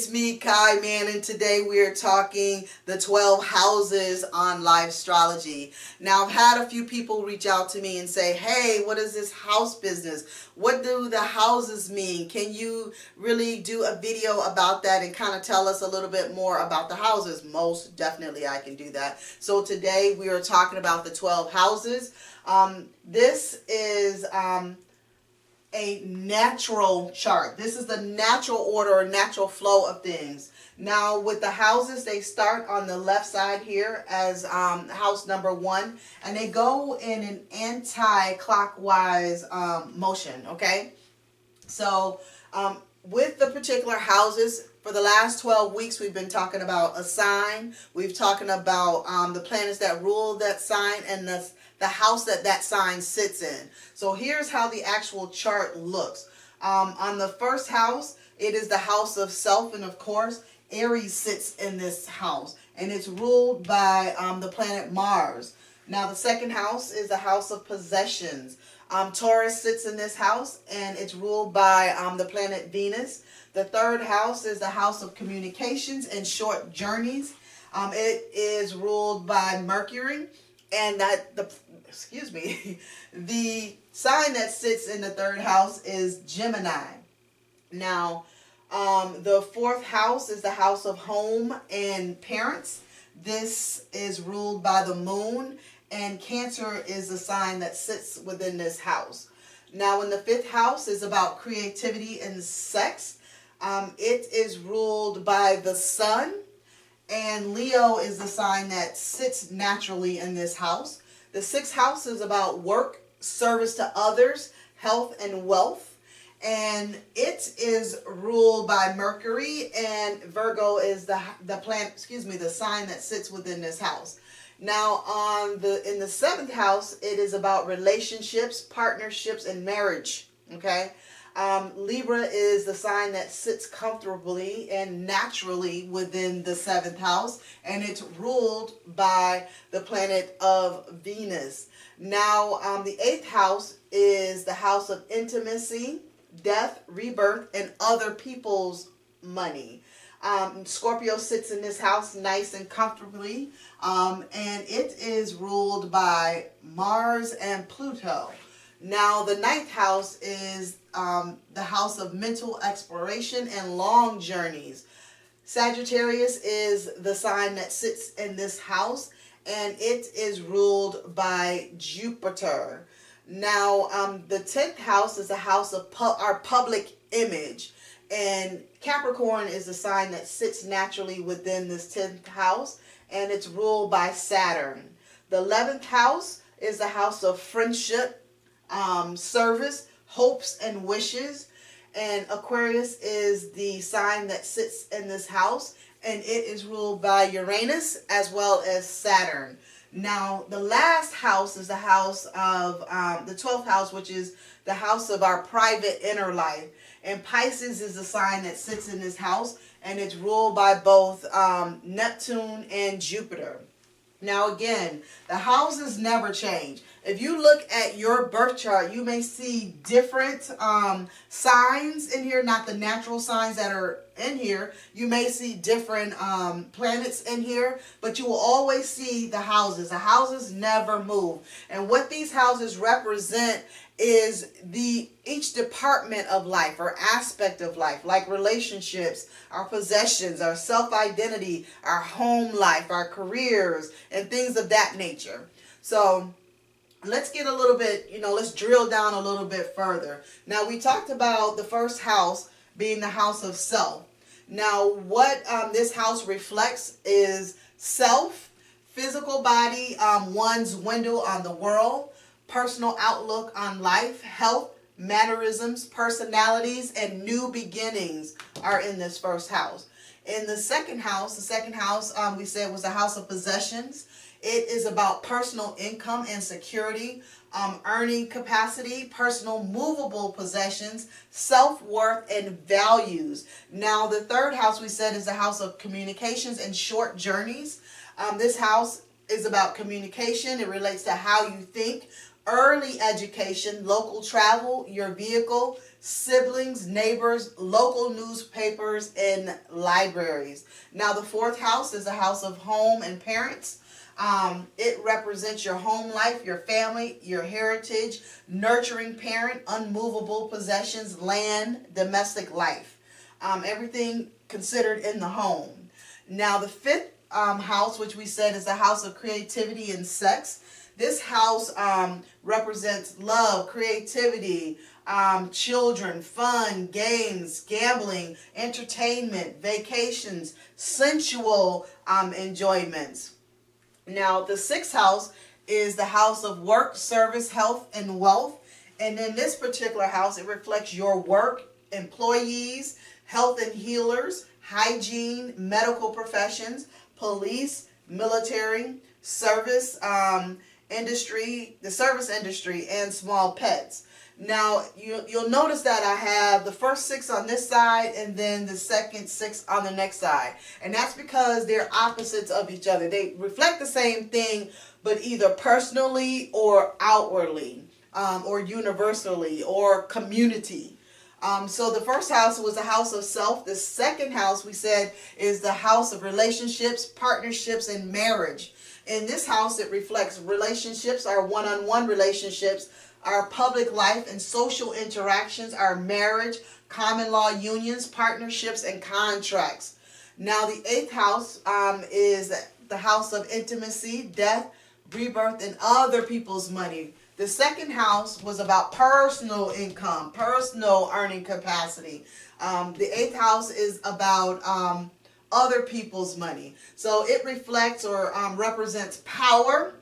it's me, Kai, man, and today we're talking the 12 houses on Lifestrology. Now, I've had a few people reach out to me and say, hey, what is this house business? What do the houses mean? Can you really do a video about that and kind of tell us a little bit more about the houses? Most definitely I can do that. So today we are talking about the 12 houses. This is a natural chart. This is the natural order or natural flow of things. Now with the houses, they start on the left side here as house number 1, and they go in an anti-clockwise motion, okay? So with the particular houses, for the last 12 weeks, we've been talking about a sign. We've talking about the planets that rule that sign and the house that sign sits in. So here's how the actual chart looks. On the first house, it is the house of self, and of course, Aries sits in this house, and it's ruled by the planet Mars. Now, the second house is the house of possessions. Taurus sits in this house, and it's ruled by the planet Venus. The third house is the house of communications and short journeys. It is ruled by Mercury, and the sign that sits in the third house is Gemini. Now, the fourth house is the house of home and parents. This is ruled by the moon, and Cancer is the sign that sits within this house. Now, in the fifth house is about creativity and sex. It is ruled by the sun, and Leo is the sign that sits naturally in this house. The sixth house is about work, service to others, health, and wealth. And it is ruled by Mercury, and Virgo is the sign that sits within this house. Now, in the seventh house, it is about relationships, partnerships, and marriage. Okay, Libra is the sign that sits comfortably and naturally within the seventh house, and it's ruled by the planet of Venus. Now, the eighth house is the house of intimacy, death, rebirth, and other people's money. Scorpio sits in this house nice and comfortably, and it is ruled by Mars and Pluto. Now, the ninth house is the house of mental exploration and long journeys. Sagittarius is the sign that sits in this house, and it is ruled by Jupiter. Now, the 10th house is the house of our public image, and Capricorn is the sign that sits naturally within this 10th house, and it's ruled by Saturn. The 11th house is the house of friendship, service, hopes, and wishes, and Aquarius is the sign that sits in this house, and it is ruled by Uranus as well as Saturn. Now, the last house is the house of the 12th house, which is the house of our private inner life, and Pisces is the sign that sits in this house, and it's ruled by both Neptune and Jupiter. Now again, the houses never change. If you look at your birth chart, you may see different signs in here, not the natural signs that are in here. You may see different planets in here, but you will always see the houses. The houses never move. And what these houses represent is each department of life or aspect of life, like relationships, our possessions, our self-identity, our home life, our careers, and things of that nature. So let's get a little bit, let's drill down a little bit further. Now, we talked about the first house being the house of self. Now, what this house reflects is self, physical body, one's window on the world, personal outlook on life, health, mannerisms, personalities, and new beginnings are in this first house. In the second house, we said was the house of possessions. It is about personal income and security, earning capacity, personal movable possessions, self-worth, and values. Now, the third house we said is the house of communications and short journeys. This house is about communication. It relates to how you think, early education, local travel, your vehicle, siblings, neighbors, local newspapers, and libraries. Now, the fourth house is a house of home and parents. It represents your home life, your family, your heritage, nurturing parent, unmovable possessions, land, domestic life. Everything considered in the home. Now, the fifth house, which we said is the house of creativity and sex. This house represents love, creativity, children, fun, games, gambling, entertainment, vacations, sensual enjoyments. Now, the sixth house is the house of work, service, health, and wealth. And in this particular house, it reflects your work, employees, health and healers, hygiene, medical professions, police, military, service industry, the service industry, and small pets. Now, you'll notice that I have the first six on this side and then the second six on the next side. And that's because they're opposites of each other. They reflect the same thing, but either personally or outwardly, or universally, or community. So the first house was a house of self. The second house, we said, is the house of relationships, partnerships, and marriage. In this house, it reflects relationships, our one-on-one relationships, our public life and social interactions, our marriage, common law unions, partnerships, and contracts. Now, the eighth house is the house of intimacy, death, rebirth, and other people's money. The second house was about personal income, personal earning capacity. The eighth house is about other people's money. So it reflects or represents power,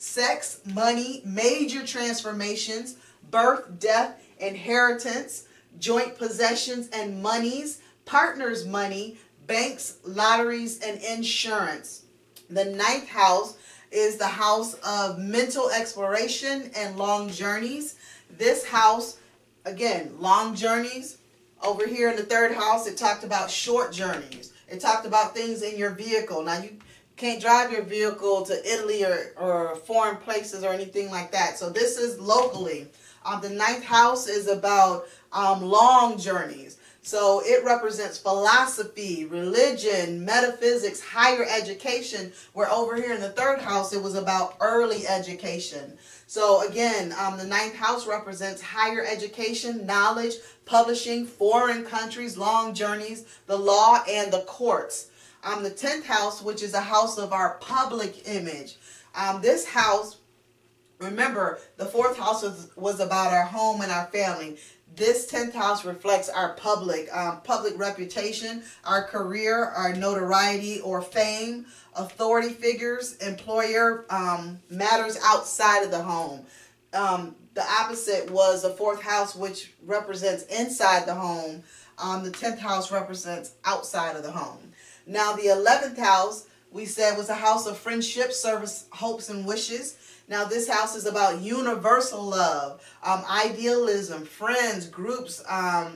sex, money, major transformations, birth, death, inheritance, joint possessions and monies, partners' money, banks, lotteries, and insurance. The ninth house is the house of mental exploration and long journeys. This house, again, long journeys. Over here in the third house, it talked about short journeys. It talked about things in your vehicle. Now, you can't drive your vehicle to Italy or foreign places or anything like that. So this is locally. The ninth house is about long journeys. So it represents philosophy, religion, metaphysics, higher education, where over here in the third house, it was about early education. So again, the ninth house represents higher education, knowledge, publishing, foreign countries, long journeys, the law, and the courts. The 10th house, which is a house of our public image. This house, remember, the fourth house was about our home and our family. This 10th house reflects our public reputation, our career, our notoriety or fame, authority figures, employer, matters outside of the home. The opposite was the fourth house, which represents inside the home. The 10th house represents outside of the home. Now, the 11th house, we said, was a house of friendship, service, hopes, and wishes. Now, this house is about universal love, idealism, friends, groups,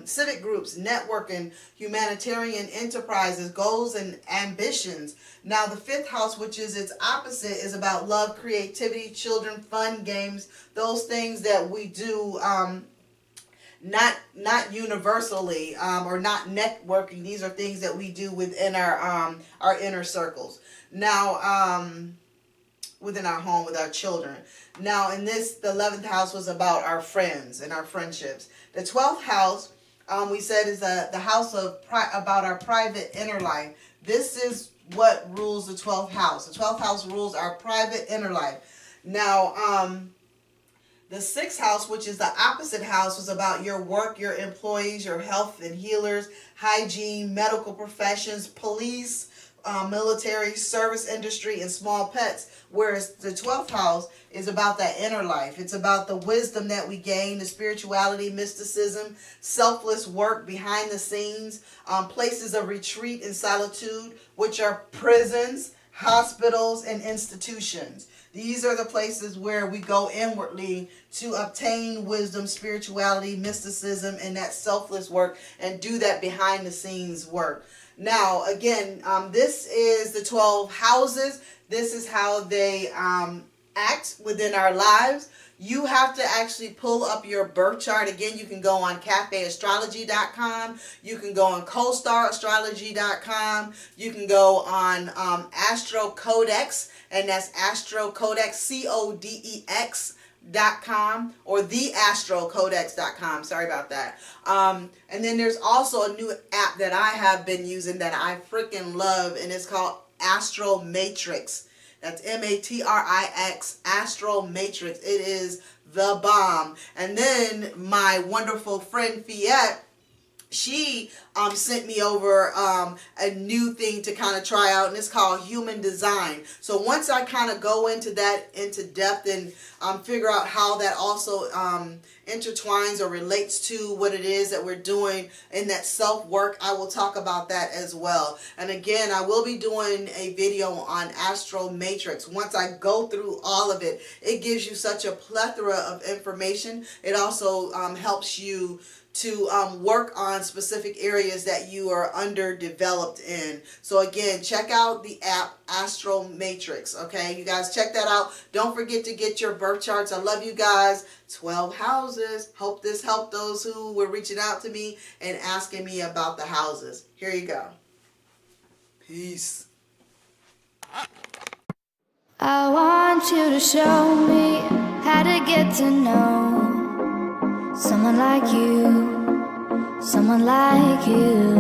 civic groups, networking, humanitarian enterprises, goals, and ambitions. Now, the fifth house, which is its opposite, is about love, creativity, children, fun, games, those things that we do not universally or not networking. These are things that we do within our inner circles. Now, within our home with our children. Now, in this, the 11th house was about our friends and our friendships. The 12th house, we said, is the house of about our private inner life. This is what rules the 12th house. The 12th house rules our private inner life. Now, the 6th house, which is the opposite house, was about your work, your employees, your health and healers, hygiene, medical professions, police, military, service industry, and small pets. Whereas the 12th house is about that inner life. It's about the wisdom that we gain, the spirituality, mysticism, selfless work behind the scenes, places of retreat and solitude, which are prisons, hospitals, and institutions. These are the places where we go inwardly to obtain wisdom, spirituality, mysticism, and that selfless work, and do that behind the scenes work. Now, again, this is the 12 houses. This is how they act within our lives. you have to actually pull up your birth chart. Again, you can go on cafeastrology.com. You can go on costarastrology.com. You can go on Astro Codex, and that's Astro Codex, CODEX.com, or theastrocodex.com. Sorry about that. And then there's also a new app that I have been using that I freaking love, and it's called Astro Matrix. That's Matrix, Astro Matrix. It is the bomb. And then my wonderful friend Fiat, she sent me over a new thing to kind of try out, and it's called Human Design. So once I kind of go into that into depth and figure out how that also intertwines or relates to what it is that we're doing in that self-work, I will talk about that as well. And again, I will be doing a video on Astro Matrix. Once I go through all of it, it gives you such a plethora of information. It also helps you to work on specific areas that you are underdeveloped in. So again, check out the app Astro Matrix. Okay, you guys check that out. Don't forget to get your birth charts. I love you guys. 12 houses. Hope this helped those who were reaching out to me and asking me about the houses. Here you go. Peace. I want you to show me how to get to know someone like you, someone like you.